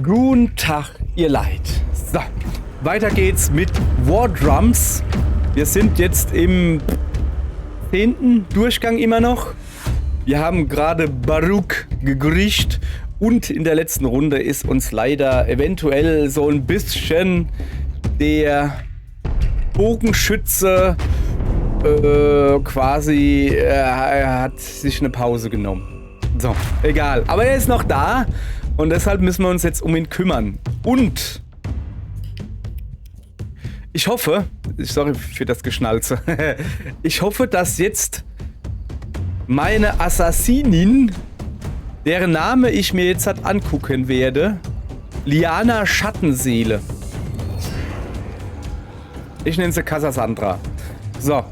Guten Tag, ihr Leid. So, weiter geht's mit War Drums. Wir sind jetzt im 10. Durchgang immer noch. Wir haben gerade Baruch gekriegt und in der letzten Runde ist uns leider eventuell so ein bisschen der Bogenschütze quasi, er hat sich eine Pause genommen. So, egal. Aber er ist noch da und deshalb müssen wir uns jetzt um ihn kümmern. Und ich hoffe, sorry für das Geschnalze, ich hoffe, dass jetzt meine Assassinin, deren Name ich mir jetzt angucken werde, Liana Schattenseele. Ich nenne sie Cassandra. So.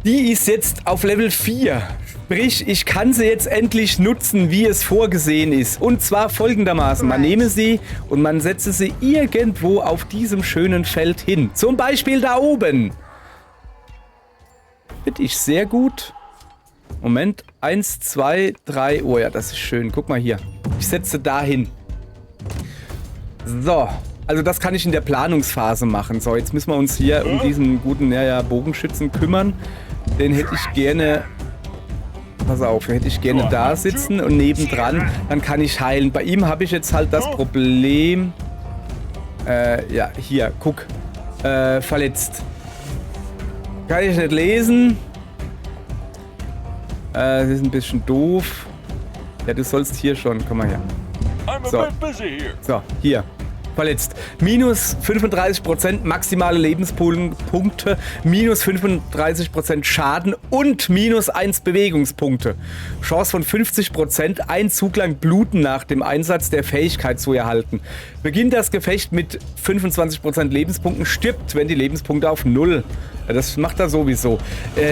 Die ist jetzt auf Level 4. Sprich, ich kann sie jetzt endlich nutzen, wie es vorgesehen ist. Und zwar folgendermaßen. Man nehme sie und man setze sie irgendwo auf diesem schönen Feld hin. Zum Beispiel da oben. Finde ich sehr gut. Moment. 1, 2, 3. Oh ja, das ist schön. Guck mal hier. Ich setze da hin. So. Also das kann ich in der Planungsphase machen. So, jetzt müssen wir uns hier um diesen guten Bogenschützen kümmern. Den hätte ich gerne... Pass auf, den hätte ich gerne da sitzen und nebendran, dann kann ich heilen. Bei ihm habe ich jetzt halt das Problem... ja, hier, guck. Verletzt. Kann ich nicht lesen. Das ist ein bisschen doof. Ja, du sollst hier schon. Komm mal her. So, so hier. Verletzt. Minus 35% maximale Lebenspunkte, minus 35% Schaden und minus 1 Bewegungspunkte. Chance von 50%, ein Zug lang bluten nach dem Einsatz der Fähigkeit zu erhalten. Beginnt das Gefecht mit 25% Lebenspunkten, stirbt, wenn die Lebenspunkte auf 0. Das macht er sowieso.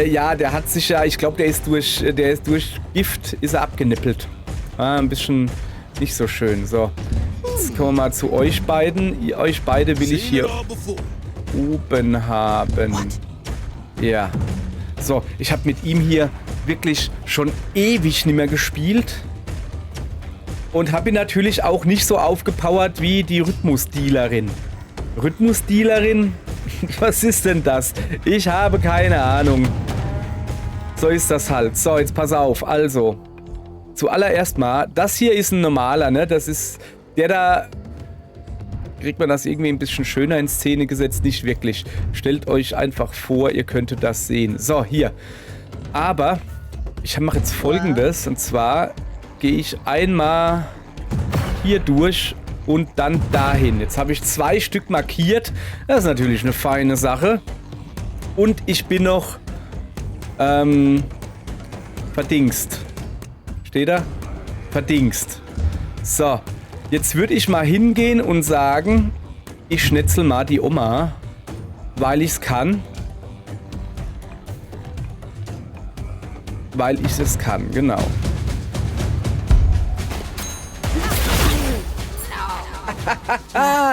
Ja, der hat sich ja, ich glaube, der ist durch Gift, ist er abgenippelt. Ein bisschen nicht so schön. So. Jetzt kommen wir mal zu euch beiden. Euch beide will ich hier oben haben. Ja. So, ich habe mit ihm hier wirklich schon ewig nicht mehr gespielt. Und habe ihn natürlich auch nicht so aufgepowert wie die Rhythmusdealerin. Rhythmusdealerin? Was ist denn das? Ich habe keine Ahnung. So ist das halt. So, jetzt pass auf. Also, zuallererst mal, das hier ist ein normaler, ne? Das ist... Der da, kriegt man das irgendwie ein bisschen schöner in Szene gesetzt? Nicht wirklich. Stellt euch einfach vor, ihr könntet das sehen. So, hier. Aber ich mache jetzt Folgendes. Und zwar gehe ich einmal hier durch und dann dahin. Jetzt habe ich 2 Stück markiert. Das ist natürlich eine feine Sache. Und ich bin noch verdingst. Steht da? Verdingst. So. Jetzt würde ich mal hingehen und sagen, ich schnetzel mal die Oma, weil ich es kann. Weil ich es kann, genau.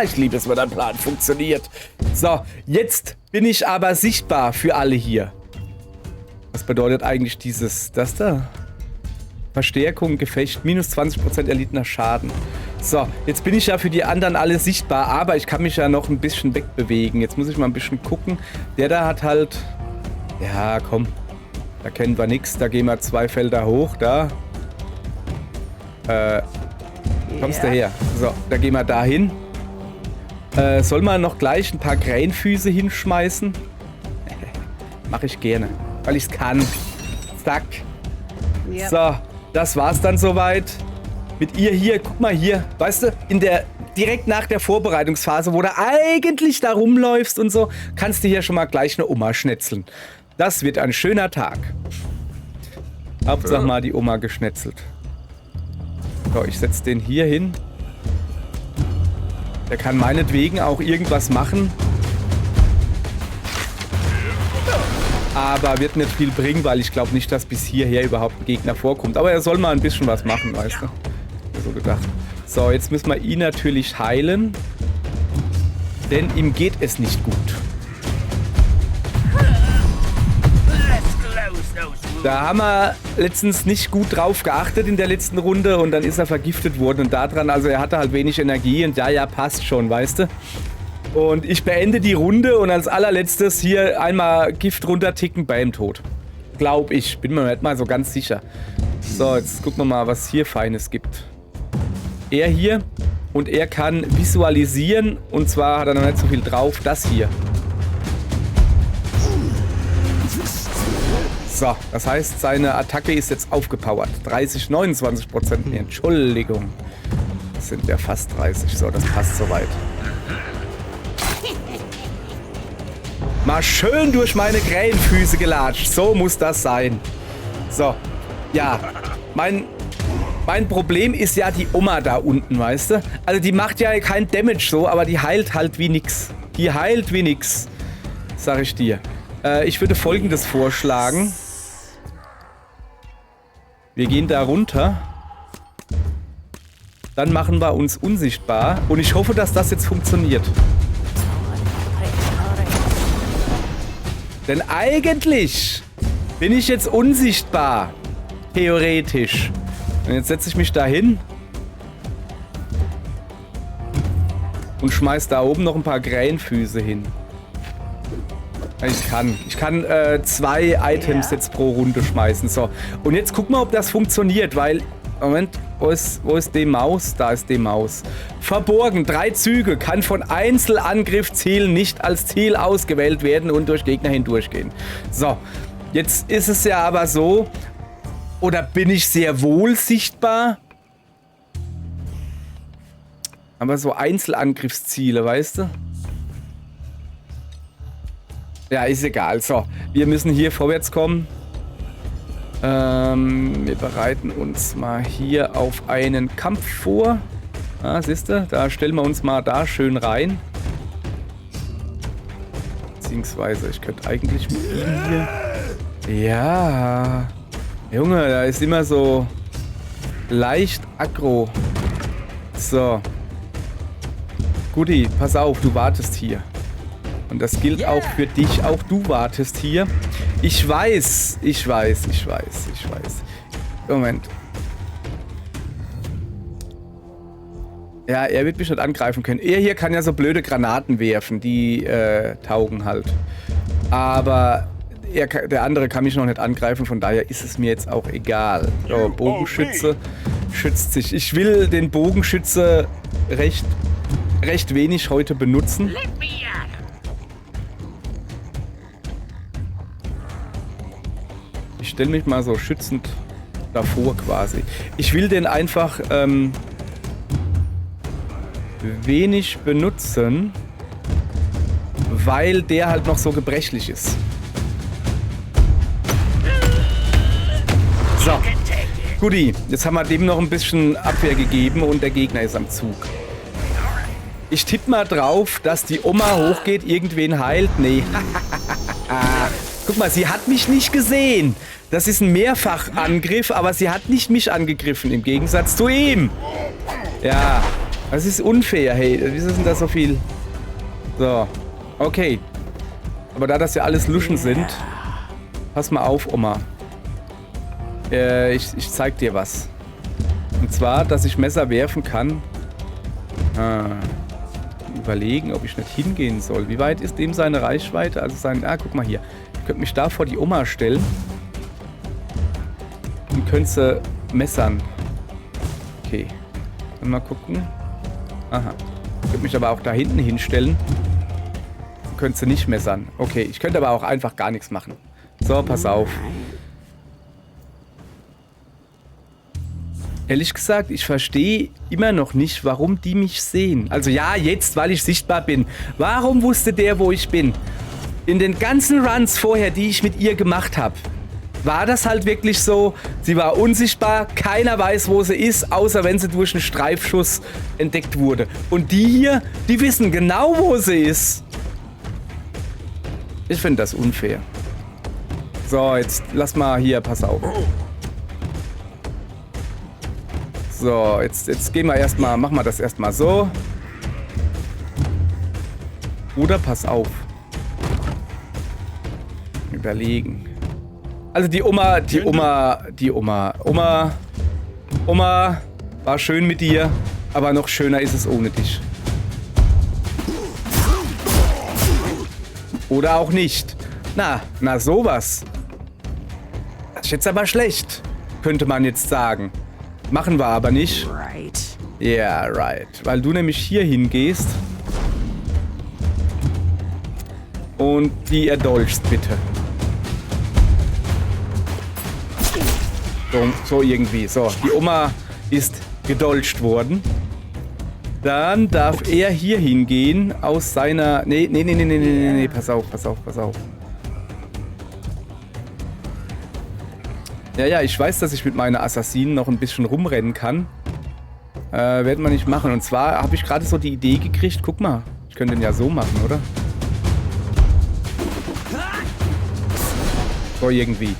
Ich liebe es, wenn ein Plan funktioniert. So, jetzt bin ich aber sichtbar für alle hier. Was bedeutet eigentlich das da? Verstärkung, Gefecht, minus 20% erlittener Schaden. So, jetzt bin ich ja für die anderen alle sichtbar, aber ich kann mich ja noch ein bisschen wegbewegen. Jetzt muss ich mal ein bisschen gucken. Der da hat halt... Ja, komm. Da kennen wir nichts. Da gehen wir 2 Felder hoch, da. Kommst du her? So, da gehen wir da hin. Soll man noch gleich ein paar Krähenfüße hinschmeißen? Mache ich gerne, weil ich es kann. Zack. Yep. So, das war's dann soweit. Mit ihr hier, guck mal hier, weißt du, direkt nach der Vorbereitungsphase, wo du eigentlich da rumläufst und so, kannst du hier schon mal gleich eine Oma schnetzeln. Das wird ein schöner Tag. Hauptsache mal die Oma geschnetzelt. So, ich setze den hier hin. Der kann meinetwegen auch irgendwas machen. Aber wird nicht viel bringen, weil ich glaube nicht, dass bis hierher überhaupt ein Gegner vorkommt. Aber er soll mal ein bisschen was machen, weißt du. So gedacht. So, jetzt müssen wir ihn natürlich heilen. Denn ihm geht es nicht gut. Da haben wir letztens nicht gut drauf geachtet in der letzten Runde und dann ist er vergiftet worden und daran, also er hatte halt wenig Energie und ja, passt schon, weißt du. Und ich beende die Runde und als allerletztes hier einmal Gift runterticken, bei ihm tot. Glaub ich, bin mir nicht mal so ganz sicher. So, jetzt gucken wir mal, was hier Feines gibt. Er hier und er kann visualisieren und zwar hat er noch nicht so viel drauf, das hier. So, das heißt, seine Attacke ist jetzt aufgepowert. 29%. Nee, Entschuldigung. Das sind ja fast 30. So, das passt soweit. Mal schön durch meine Krähenfüße gelatscht. So muss das sein. So, ja. Mein Problem ist ja die Oma da unten, weißt du? Also die macht ja kein Damage so, aber die heilt halt wie nix. Die heilt wie nix. Sag ich dir. Ich würde Folgendes vorschlagen. Wir gehen da runter. Dann machen wir uns unsichtbar. Und ich hoffe, dass das jetzt funktioniert. Denn eigentlich bin ich jetzt unsichtbar. Theoretisch. Und jetzt setze ich mich da hin. Und schmeiß da oben noch ein paar Krähenfüße hin. Ich kann 2 Items jetzt pro Runde schmeißen. So. Und jetzt gucken wir, ob das funktioniert, weil... Moment, wo ist die Maus? Da ist die Maus. Verborgen, 3 Züge, kann von Einzelangriffszielen nicht als Ziel ausgewählt werden und durch Gegner hindurchgehen. So, jetzt ist es ja aber so, oder bin ich sehr wohl sichtbar? Aber so Einzelangriffsziele, weißt du? Ja, ist egal. So, wir müssen hier vorwärts kommen. Wir bereiten uns mal hier auf einen Kampf vor. Ah, siehst du? Da stellen wir uns mal da schön rein. Beziehungsweise, ich könnte eigentlich mit ihm hier... Ja. Junge, da ist immer so leicht aggro. So. Guti, pass auf, du wartest hier. Und das gilt auch für dich. Auch du wartest hier. Ich weiß. Moment. Ja, er wird mich nicht angreifen können. Er hier kann ja so blöde Granaten werfen. Die taugen halt. Aber der andere kann mich noch nicht angreifen. Von daher ist es mir jetzt auch egal. So, Bogenschütze schützt sich. Ich will den Bogenschütze recht wenig heute benutzen. Ich stelle mich mal so schützend davor quasi. Ich will den einfach wenig benutzen, weil der halt noch so gebrechlich ist. So, Guti, jetzt haben wir dem noch ein bisschen Abwehr gegeben und der Gegner ist am Zug. Ich tippe mal drauf, dass die Oma hochgeht, irgendwen heilt. Nee. Guck mal, sie hat mich nicht gesehen. Das ist ein Mehrfachangriff, aber sie hat nicht mich angegriffen, im Gegensatz zu ihm. Ja, das ist unfair, hey. Wieso sind da so viel? So, okay. Aber da das ja alles Luschen sind, pass mal auf, Oma. Ich zeig dir was. Und zwar, dass ich Messer werfen kann. Überlegen, ob ich nicht hingehen soll. Wie weit ist dem seine Reichweite? Also guck mal hier. Ich könnte mich da vor die Oma stellen. Und könnte messern. Okay. Und mal gucken. Aha. Ich könnte mich aber auch da hinten hinstellen. Könnte nicht messern. Okay, ich könnte aber auch einfach gar nichts machen. So, pass auf. Ehrlich gesagt, ich verstehe immer noch nicht, warum die mich sehen. Also ja, jetzt, weil ich sichtbar bin. Warum wusste der, wo ich bin? In den ganzen Runs vorher, die ich mit ihr gemacht habe, war das halt wirklich so, sie war unsichtbar, keiner weiß, wo sie ist, außer wenn sie durch einen Streifschuss entdeckt wurde. Und die hier, die wissen genau, wo sie ist. Ich finde das unfair. So, jetzt lass mal hier, pass auf. So, jetzt gehen wir erstmal, machen wir das erstmal so. Oder pass auf. Überlegen. Also die Oma, war schön mit dir, aber noch schöner ist es ohne dich. Oder auch nicht. Na sowas. Das ist jetzt aber schlecht, könnte man jetzt sagen. Machen wir aber nicht. Ja, yeah, right. Weil du nämlich hier hingehst und die erdolchst, bitte. So irgendwie. So, die Oma ist gedolcht worden. Dann darf er hier hingehen aus seiner... Nee, pass auf. Ja, ich weiß, dass ich mit meiner Assassinen noch ein bisschen rumrennen kann. Werden wir nicht machen. Und zwar habe ich gerade so die Idee gekriegt, guck mal, ich könnte den ja so machen, oder? So irgendwie.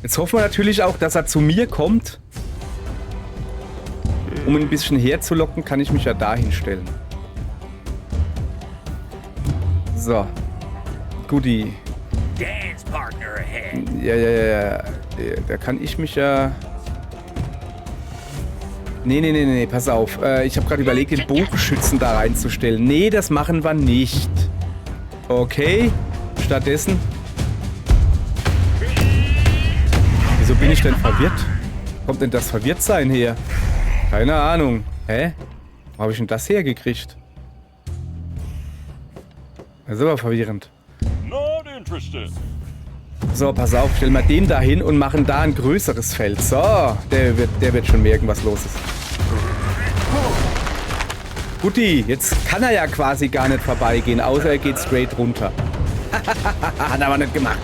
Jetzt hoffen wir natürlich auch, dass er zu mir kommt. Um ihn ein bisschen herzulocken, kann ich mich ja da hinstellen. So. Guti. Ja. Da kann ich mich ja... Nee, pass auf. Ich habe gerade überlegt, den Bogenschützen da reinzustellen. Nee, das machen wir nicht. Okay. Stattdessen... Wieso bin ich denn verwirrt? Kommt denn das Verwirrtsein her? Keine Ahnung. Hä? Wo habe ich denn das hergekriegt? Das ist aber verwirrend. So, pass auf, stellen wir den da hin und machen da ein größeres Feld. So, der wird schon merken, was los ist. Guti, jetzt kann er ja quasi gar nicht vorbeigehen, außer er geht straight runter. Hat er aber nicht gemacht.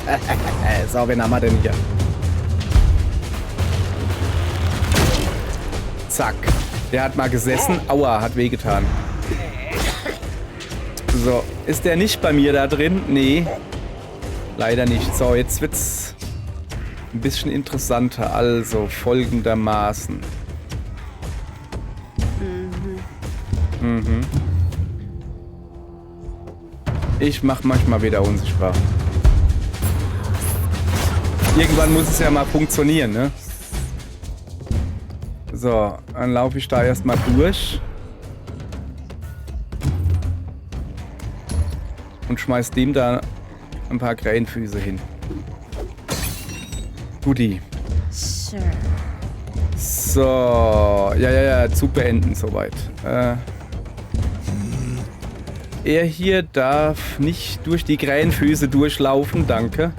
So, wen haben wir denn hier? Zack. Der hat mal gesessen. Aua, hat wehgetan. So, ist der nicht bei mir da drin? Nee. Leider nicht. So, jetzt wird's ein bisschen interessanter. Also, folgendermaßen. Ich mach manchmal wieder unsichtbar. Irgendwann muss es ja mal funktionieren, ne? So, dann laufe ich da erstmal durch. Und schmeiß dem da ein paar Krähenfüße hin. Guti. So, ja, Zug beenden soweit. Er hier darf nicht durch die Krähenfüße durchlaufen, danke.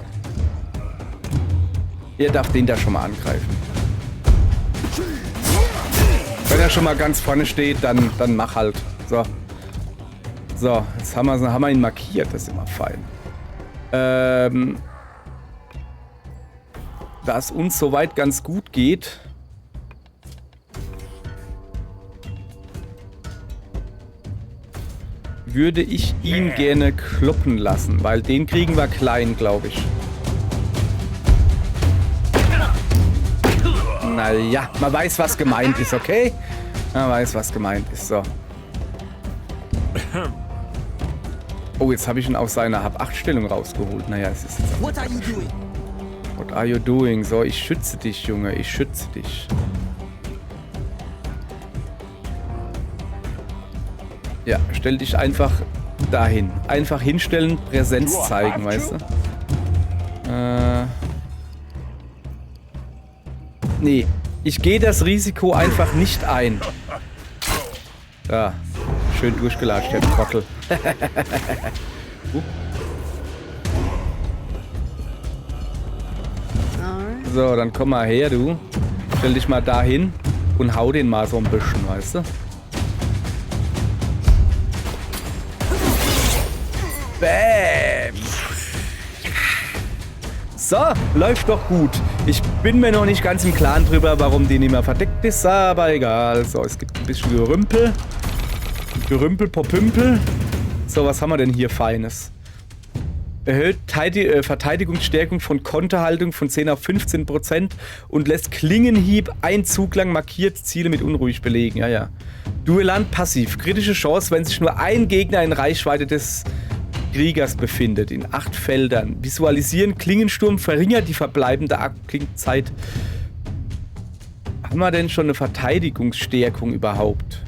Er darf den da schon mal angreifen. Wenn er schon mal ganz vorne steht, dann mach halt. So. So, jetzt haben wir ihn markiert, das ist immer fein. Da es uns soweit ganz gut geht, würde ich ihn gerne kloppen lassen, weil den kriegen wir klein, glaube ich. Naja, man weiß, was gemeint ist, okay? Man weiß, was gemeint ist, so. Oh, jetzt habe ich ihn aus seiner Hab-8-Stellung rausgeholt. Naja, es ist jetzt... What are you doing? So, ich schütze dich, Junge, ich schütze dich. Ja, stell dich einfach dahin. Einfach hinstellen, Präsenz zeigen, weißt du? Nee, ich gehe das Risiko einfach nicht ein. Ja, schön durchgelatscht, der Trottel. So, dann komm mal her, du. Stell dich mal dahin und hau den mal so ein bisschen, weißt du? Bäm! So, läuft doch gut. Ich bin mir noch nicht ganz im Klaren drüber, warum die nicht mehr verdeckt ist, aber egal. So, es gibt ein bisschen Gerümpel. Gerümpel, Popümpel. So, was haben wir denn hier Feines? Erhöht Verteidigungsstärkung von Konterhaltung von 10 auf 15% und lässt Klingenhieb ein Zug lang markiert Ziele mit unruhig belegen. Ja. Duellant passiv. Kritische Chance, wenn sich nur ein Gegner in Reichweite des Kriegers befindet, in 8 Feldern. Visualisieren, Klingensturm verringert die verbleibende Abklingzeit. Haben wir denn schon eine Verteidigungsstärkung überhaupt?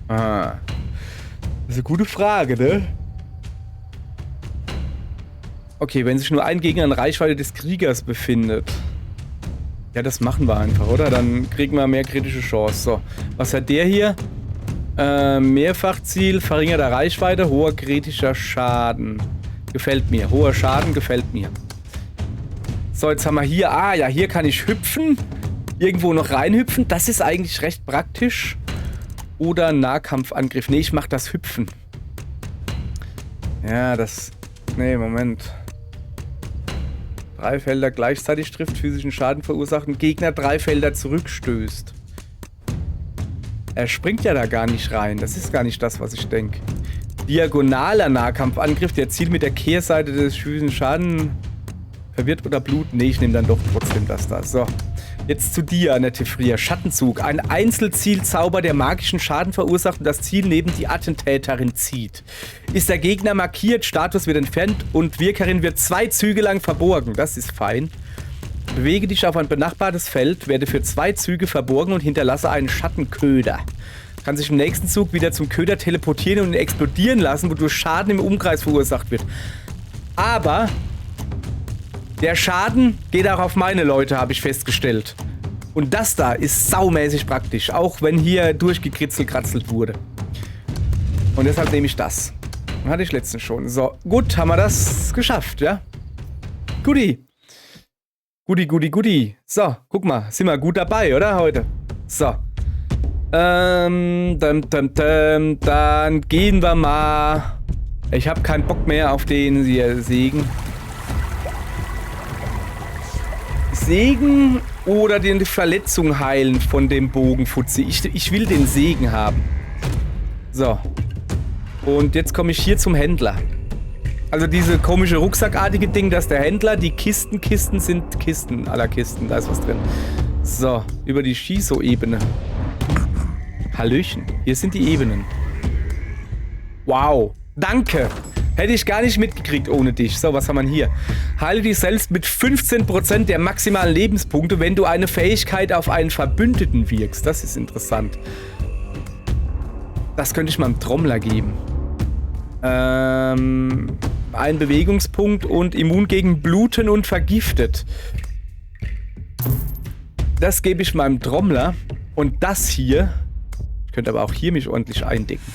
Ah. Das ist eine gute Frage, ne? Okay, wenn sich nur ein Gegner in Reichweite des Kriegers befindet. Ja, das machen wir einfach, oder? Dann kriegen wir mehr kritische Chance. So, was hat der hier? Mehrfachziel, verringerter Reichweite, hoher kritischer Schaden. Gefällt mir. Hoher Schaden gefällt mir. So, jetzt haben wir hier... Ah, ja, hier kann ich hüpfen. Irgendwo noch reinhüpfen. Das ist eigentlich recht praktisch. Oder Nahkampfangriff. Nee, ich mach das Hüpfen. Ja, das... Nee, Moment. 3 Felder gleichzeitig trifft, physischen Schaden verursacht und Gegner 3 Felder zurückstößt. Er springt ja da gar nicht rein. Das ist gar nicht das, was ich denke. Diagonaler Nahkampfangriff, der zielt mit der Kehrseite des physischen Schaden verwirrt oder Blut. Nee, ich nehme dann doch trotzdem das da. So. Jetzt zu dir, Annette Frier. Schattenzug. Ein Einzelzielzauber, der magischen Schaden verursacht und das Ziel neben die Attentäterin zieht. Ist der Gegner markiert, Status wird entfernt und Wirkerin wird 2 Züge lang verborgen. Das ist fein. Bewege dich auf ein benachbartes Feld, werde für 2 Züge verborgen und hinterlasse einen Schattenköder. Kann sich im nächsten Zug wieder zum Köder teleportieren und ihn explodieren lassen, wodurch Schaden im Umkreis verursacht wird. Aber der Schaden geht auch auf meine Leute, habe ich festgestellt. Und das da ist saumäßig praktisch, auch wenn hier durchgekritzelt wurde. Und deshalb nehme ich das. Hatte ich letztens schon. So, gut, haben wir das geschafft, ja? Guti. Guti. So, guck mal, sind wir gut dabei, oder, heute? So. Dann gehen wir mal. Ich habe keinen Bock mehr auf den hier Segen. Segen oder die Verletzung heilen von dem Bogenfutzi. Ich will den Segen haben. So. Und jetzt komme ich hier zum Händler. Also diese komische rucksackartige Ding, dass der Händler, die Kisten sind Kisten aller Kisten. Da ist was drin. So, über die Shiso-Ebene. Hallöchen, hier sind die Ebenen. Wow, danke. Hätte ich gar nicht mitgekriegt ohne dich. So, was haben wir hier? Heile dich selbst mit 15% der maximalen Lebenspunkte, wenn du eine Fähigkeit auf einen Verbündeten wirkst. Das ist interessant. Das könnte ich mal einem Trommler geben. Ein Bewegungspunkt und immun gegen Bluten und vergiftet. Das gebe ich meinem Trommler. Und das hier... Ich könnte aber auch hier mich ordentlich eindecken.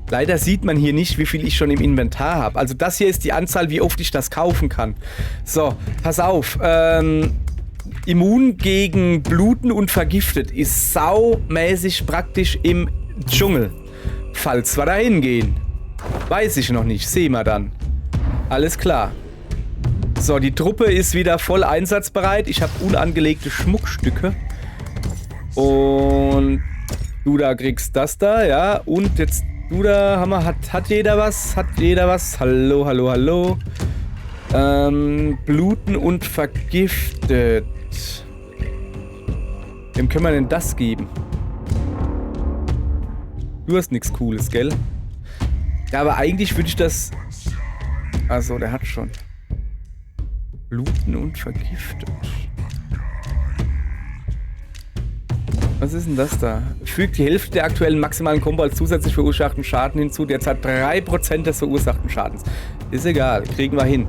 Leider sieht man hier nicht, wie viel ich schon im Inventar habe. Also das hier ist die Anzahl, wie oft ich das kaufen kann. So, pass auf. Immun gegen Bluten und vergiftet ist saumäßig praktisch im Dschungel. Falls wir da hingehen. Weiß ich noch nicht. Sehen wir dann. Alles klar. So, die Truppe ist wieder voll einsatzbereit. Ich habe unangelegte Schmuckstücke. Und du da kriegst das da, ja. Und jetzt du da, hat jeder was? Hat jeder was? Hallo. Bluten und vergiftet. Wem können wir denn das geben? Du hast nichts Cooles, gell? Ja, aber eigentlich würde ich das... Achso, der hat schon. Bluten und vergiftet. Was ist denn das da? Fügt die Hälfte der aktuellen maximalen Combo als zusätzlich verursachten Schaden hinzu. Derzeit 3% des verursachten Schadens. Ist egal, kriegen wir hin.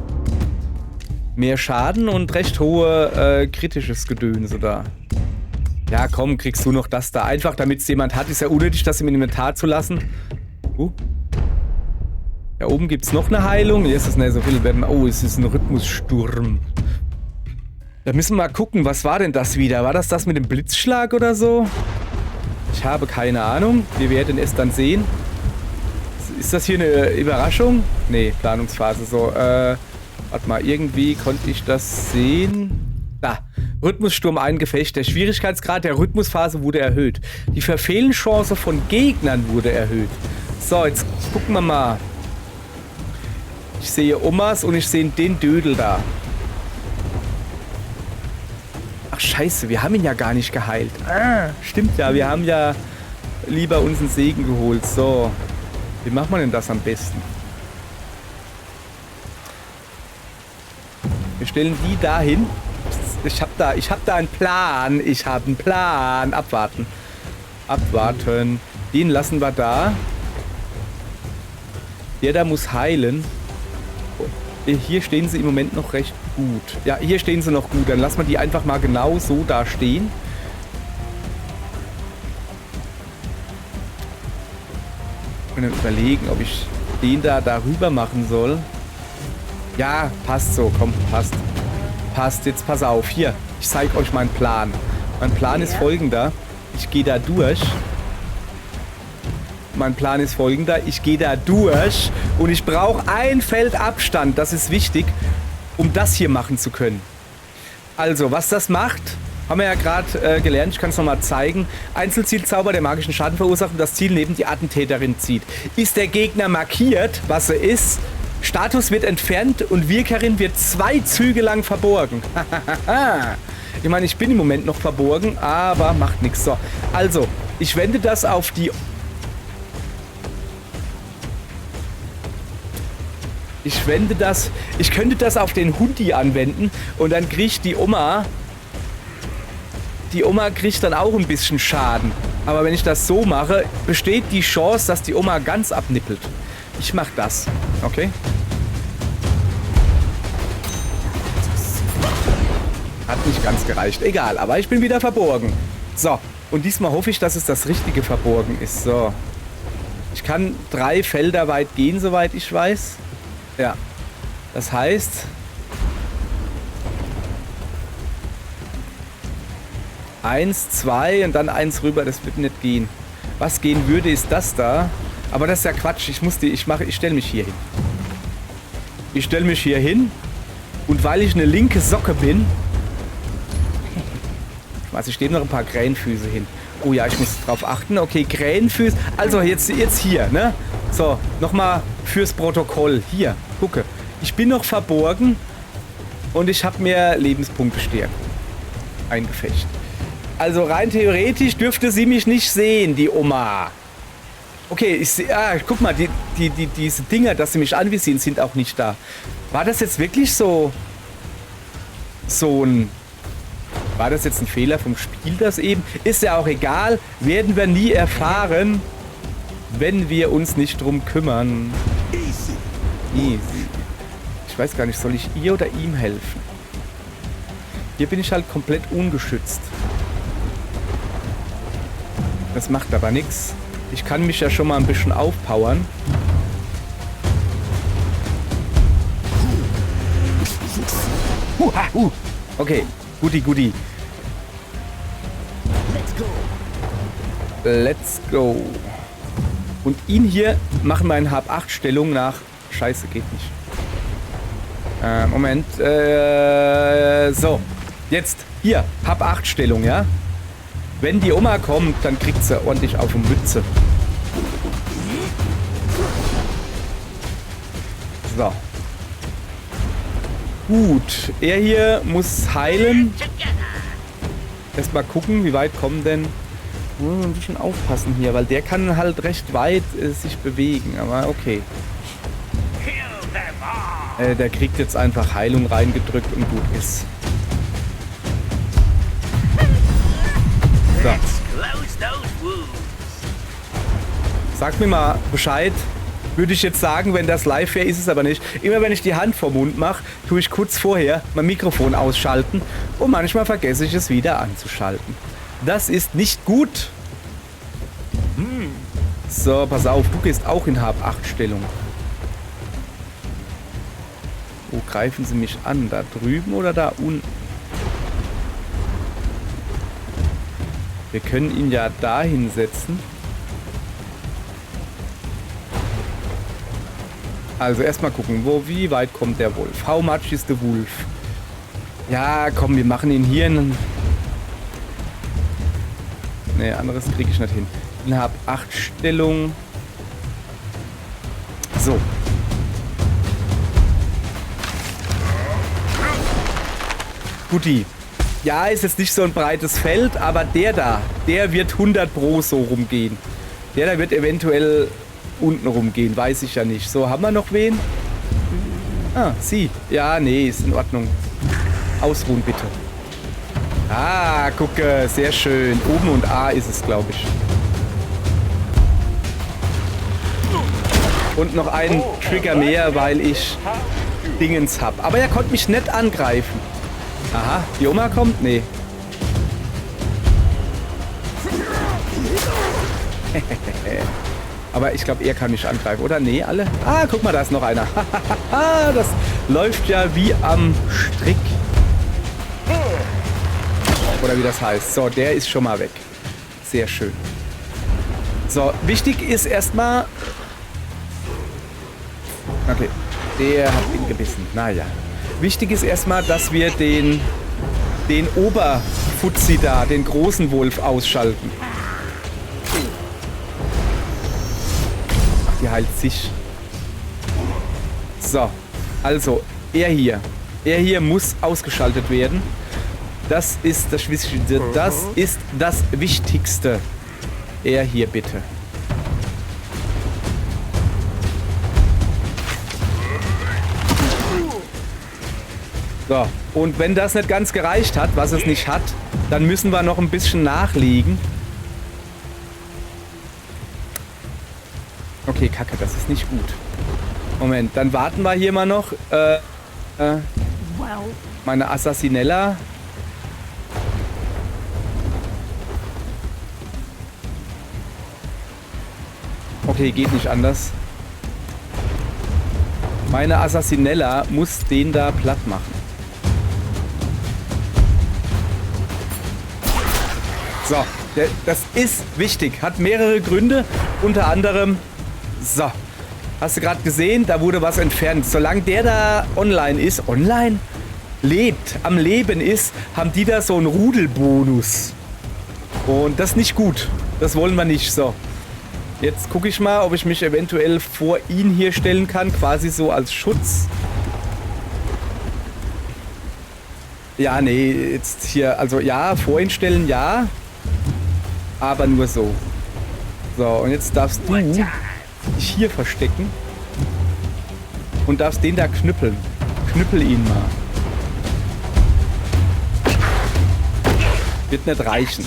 Mehr Schaden und recht hohe kritisches Gedönse da. Ja, komm, kriegst du noch das da. Einfach, damit es jemand hat. Ist ja unnötig, das im Inventar zu lassen. Da oben gibt es noch eine Heilung. Hier ist es nicht so viel. Oh, es ist ein Rhythmussturm. Da müssen wir mal gucken, was war denn das wieder? War das mit dem Blitzschlag oder so? Ich habe keine Ahnung. Wir werden es dann sehen. Ist das hier eine Überraschung? Nee, Planungsphase. So, warte mal, irgendwie konnte ich das sehen. Da, Rhythmussturm ein Gefecht. Der Schwierigkeitsgrad der Rhythmusphase wurde erhöht. Die Verfehlenchance von Gegnern wurde erhöht. So, jetzt gucken wir mal. Ich sehe Omas und ich sehe den Dödel da. Ach scheiße, wir haben ihn ja gar nicht geheilt. Ah, stimmt ja, wir haben ja lieber uns einen Segen geholt. So. Wie macht man denn das am besten? Wir stellen die da hin. Ich hab da einen Plan. Ich habe einen Plan. Abwarten. Abwarten. Den lassen wir da. Der da muss heilen. Hier stehen sie im Moment noch recht gut. Ja, hier stehen sie noch gut. Dann lassen wir die einfach mal genau so da stehen. Und dann überlegen, ob ich den da darüber machen soll. Ja, passt so. Komm, passt. Passt. Jetzt pass auf. Hier, ich zeige euch meinen Plan. Mein Plan ist folgender. Ich gehe da durch. Mein Plan ist folgender. Ich gehe da durch und ich brauche ein Feld Abstand. Das ist wichtig, um das hier machen zu können. Also, was das macht, haben wir ja gerade gelernt. Ich kann es nochmal zeigen. Einzelzielzauber, der magischen Schaden verursacht und das Ziel neben die Attentäterin zieht. Ist der Gegner markiert, was er ist, Status wird entfernt und Wirkerin wird 2 Züge lang verborgen. Ich meine, ich bin im Moment noch verborgen, aber macht nichts. So, also, ich wende das auf die... Ich wende das... Ich könnte das auf den Hundi anwenden und dann kriegt die Oma... Die Oma kriegt dann auch ein bisschen Schaden. Aber wenn ich das so mache, besteht die Chance, dass die Oma ganz abnippelt. Ich mach das. Okay? Hat nicht ganz gereicht. Egal, aber ich bin wieder verborgen. So. Und diesmal hoffe ich, dass es das richtige Verborgen ist. So. Ich kann 3 Felder weit gehen, soweit ich weiß. Ja. Das heißt... Eins, 2 und dann 1 rüber, das wird nicht gehen. Was gehen würde, ist das da. Aber das ist ja Quatsch. Ich stelle mich hier hin. Ich stelle mich hier hin. Und weil ich eine linke Socke bin... Ich stehen noch ein paar Krähenfüße hin. Oh ja, ich muss drauf achten. Okay, Krähenfüße. Also jetzt hier, ne? So, nochmal fürs Protokoll. Hier, gucke. Ich bin noch verborgen. Und ich habe mir Lebenspunkte stärken eingefecht. Also rein theoretisch dürfte sie mich nicht sehen, die Oma. Okay, ich sehe... Ah, guck mal, diese Dinger, dass sie mich anvisieren, sind auch nicht da. War das jetzt wirklich so ein... War das jetzt ein Fehler vom Spiel, das eben? Ist ja auch egal. Werden wir nie erfahren, wenn wir uns nicht drum kümmern. Easy. Ich weiß gar nicht, soll ich ihr oder ihm helfen? Hier bin ich halt komplett ungeschützt. Das macht aber nichts. Ich kann mich ja schon mal ein bisschen aufpowern. Okay, guti. Let's go. Und ihn hier machen wir in Hab-8-Stellung nach... Scheiße, geht nicht. Moment. So. Jetzt. Hier. Hab-8-Stellung, ja? Wenn die Oma kommt, dann kriegt sie ordentlich auf die Mütze. So. Gut. Er hier muss heilen. Erstmal gucken, wie weit kommen denn... Ein bisschen aufpassen hier, weil der kann halt recht weit sich bewegen. Aber okay. Der kriegt jetzt einfach Heilung reingedrückt und gut ist. So. Sag mir mal Bescheid. Würde ich jetzt sagen, wenn das live wäre, ist es aber nicht. Immer wenn ich die Hand vor Mund mache, tue ich kurz vorher mein Mikrofon ausschalten und manchmal vergesse ich es wieder anzuschalten. Das ist nicht gut. So, pass auf, du gehst auch in Hab-8-Stellung. Wo greifen sie mich an? Da drüben oder da unten? Wir können ihn ja da hinsetzen. Also erstmal gucken, wie weit kommt der Wolf? How much is the wolf? Ja, komm, wir machen ihn hier in... Ne, anderes kriege ich nicht hin. Ich habe 8 Stellung. So. Guti. Ja, ist jetzt nicht so ein breites Feld, aber der da, der wird 100 Pro so rumgehen. Der da wird eventuell unten rumgehen, weiß ich ja nicht. So, haben wir noch wen? Ah, sie. Ja, nee, ist in Ordnung. Ausruhen bitte. Ah, gucke, sehr schön. Oben und A ist es, glaube ich. Und noch einen Trigger mehr, weil ich Dingens habe. Aber er konnte mich nicht angreifen. Aha, die Oma kommt? Nee. Aber ich glaube, er kann mich angreifen, oder? Nee, alle? Ah, guck mal, da ist noch einer. Das läuft ja wie am Strick. Oder wie das heißt. So, der ist schon mal weg. Sehr schön. So, wichtig ist erstmal... Okay, der hat ihn gebissen. Naja. Wichtig ist erstmal, dass wir den Oberfuzzi da, den großen Wolf, ausschalten. Ach, die heilt sich. So, also, er hier muss ausgeschaltet werden. Das ist das Wichtigste. Das ist das Wichtigste. Er hier bitte. So, und wenn das nicht ganz gereicht hat, was es nicht hat, dann müssen wir noch ein bisschen nachlegen. Okay, Kacke, das ist nicht gut. Moment, dann warten wir hier mal noch. Meine Assassinella. Okay, geht nicht anders. Meine Assassinella muss den da platt machen. So, das ist wichtig. Hat mehrere Gründe. Unter anderem, so, hast du gerade gesehen, da wurde was entfernt. Solange der da online ist, lebt, am Leben ist, haben die da so einen Rudelbonus. Und das ist nicht gut. Das wollen wir nicht. So, jetzt gucke ich mal, ob ich mich eventuell vor ihn hier stellen kann, quasi so als Schutz. Ja, nee, jetzt hier, also ja, vor ihn stellen, ja. Aber nur so. So, und jetzt darfst du dich hier verstecken. Und darfst den da knüppeln. Knüppel ihn mal. Wird nicht reichen.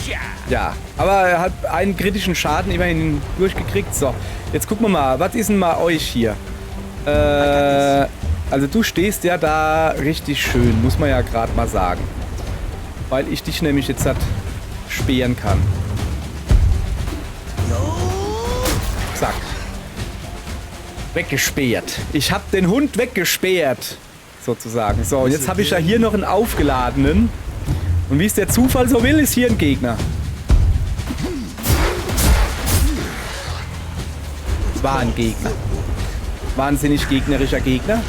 Ja, aber er hat einen kritischen Schaden immerhin durchgekriegt. So, jetzt gucken wir mal. Was ist denn mal euch hier? Also du stehst ja da richtig schön, muss man ja gerade mal sagen. Weil ich dich nämlich jetzt spähen kann. Zack. Weggesperrt. Ich habe den Hund weggesperrt. Sozusagen. So, und jetzt habe ich ja hier noch einen aufgeladenen. Und wie es der Zufall so will, ist hier ein Gegner. War ein Gegner. Wahnsinnig gegnerischer Gegner.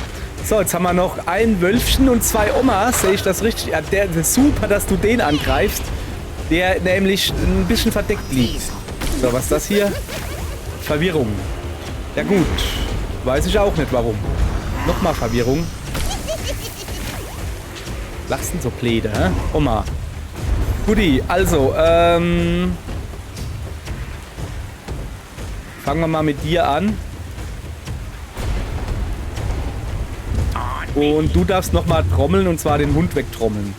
So, jetzt haben wir noch ein Wölfchen und 2 Omas. Sehe ich das richtig? Ja, der ist super, dass du den angreifst. Der nämlich ein bisschen verdeckt liegt. So, was ist das hier? Verwirrung. Ja gut. Weiß ich auch nicht warum. Nochmal Verwirrung. Lachst du so Pläde, hä? Oma. Guti, also, fangen wir mal mit dir an. Und du darfst nochmal trommeln, und zwar den Hund wegtrommeln.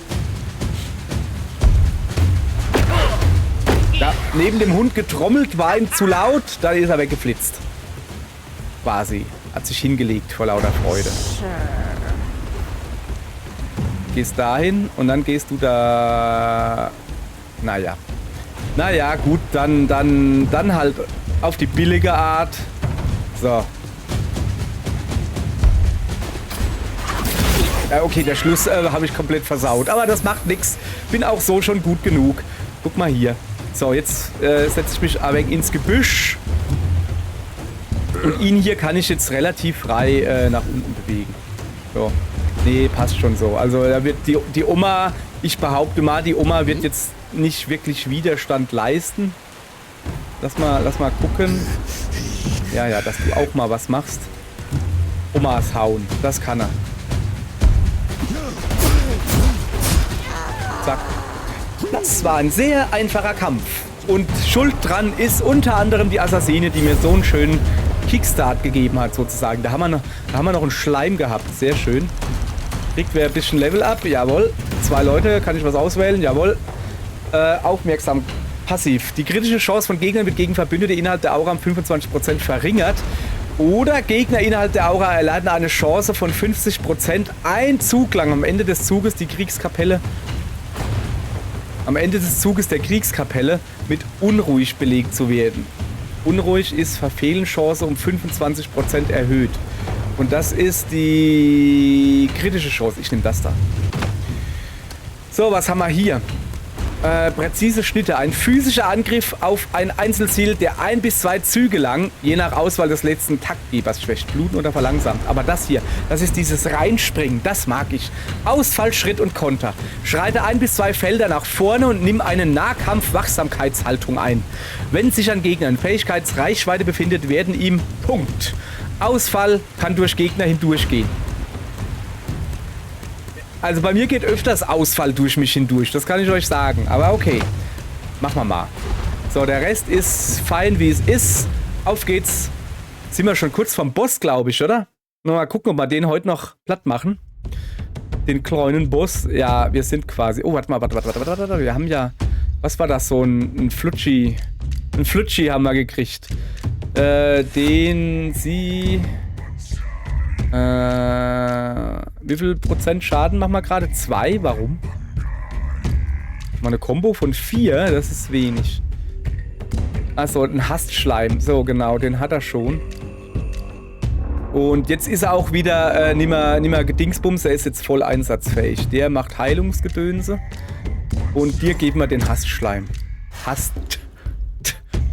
Da, neben dem Hund getrommelt, war ihm zu laut, dann ist er weggeflitzt. Quasi. Hat sich hingelegt vor lauter Freude. Gehst dahin und dann gehst du da... Naja. Naja, gut, dann halt auf die billige Art. So. Ja, okay, der Schluss habe ich komplett versaut. Aber das macht nichts. Bin auch so schon gut genug. Guck mal hier. So, jetzt setze ich mich aber ins Gebüsch. Und ihn hier kann ich jetzt relativ frei nach unten bewegen. So. Nee, passt schon so. Also da wird die Oma, ich behaupte mal, die Oma wird jetzt nicht wirklich Widerstand leisten. Lass mal gucken. Ja, dass du auch mal was machst. Omas hauen, das kann er. Zack. Das war ein sehr einfacher Kampf. Und schuld dran ist unter anderem die Assassine, die mir so einen schönen Kickstart gegeben hat, sozusagen. Da haben wir noch einen Schleim gehabt. Sehr schön. Kriegt wer ein bisschen Level up? Jawohl. 2 Leute. Kann ich was auswählen? Jawohl. Aufmerksam. Passiv. Die kritische Chance von Gegnern wird gegen Verbündete innerhalb der Aura um 25% verringert. Oder Gegner innerhalb der Aura erleiden eine Chance von 50%, ein Zug lang am Ende des Zuges die Kriegskapelle. Am Ende des Zuges der Kriegskapelle mit unruhig belegt zu werden. Unruhig ist Verfehlenchance um 25% erhöht. Und das ist die kritische Chance. Ich nehme das da. So, was haben wir hier? Präzise Schnitte. Ein physischer Angriff auf ein Einzelziel, der 1 bis 2 Züge lang, je nach Auswahl des letzten Taktgebers, schwächt Bluten oder verlangsamt. Aber das hier, das ist dieses Reinspringen, das mag ich. Ausfall, Schritt und Konter. Schreite 1 bis 2 Felder nach vorne und nimm eine Nahkampf-Wachsamkeitshaltung ein. Wenn sich ein Gegner in Fähigkeitsreichweite befindet, werden ihm Punkt. Ausfall kann durch Gegner hindurchgehen. Also bei mir geht öfters Ausfall durch mich hindurch, das kann ich euch sagen. Aber okay, machen wir mal. So, der Rest ist fein, wie es ist. Auf geht's. Sind wir schon kurz vom Boss, glaube ich, oder? Mal gucken, ob wir den heute noch platt machen. Den kleinen Boss. Ja, wir sind quasi... Oh, warte mal. Wir haben ja... Was war das? So ein Flutschi. Ein Flutschi haben wir gekriegt. Den sie... wie viel Prozent Schaden machen wir gerade? 2? Warum? Mal eine Kombo von 4, das ist wenig. Achso, ein Hastschleim. So, genau, den hat er schon. Und jetzt ist er auch wieder nicht mehr Gedingsbums, er ist jetzt voll einsatzfähig. Der macht Heilungsgedönse. Und dir geben wir den Hastschleim. Hast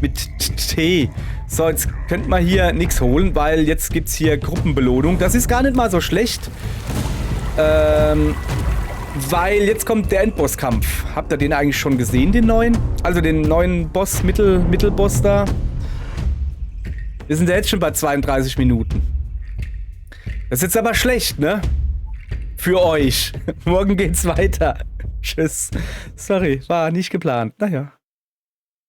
mit T. So, jetzt könnte man hier nichts holen, weil jetzt gibt es hier Gruppenbelohnung. Das ist gar nicht mal so schlecht. Weil jetzt kommt der Endbosskampf. Habt ihr den eigentlich schon gesehen, den neuen? Also den neuen Boss, Mittelboss da. Wir sind ja jetzt schon bei 32 Minuten. Das ist jetzt aber schlecht, ne? Für euch. Morgen geht's weiter. Tschüss. Sorry, war nicht geplant. Naja.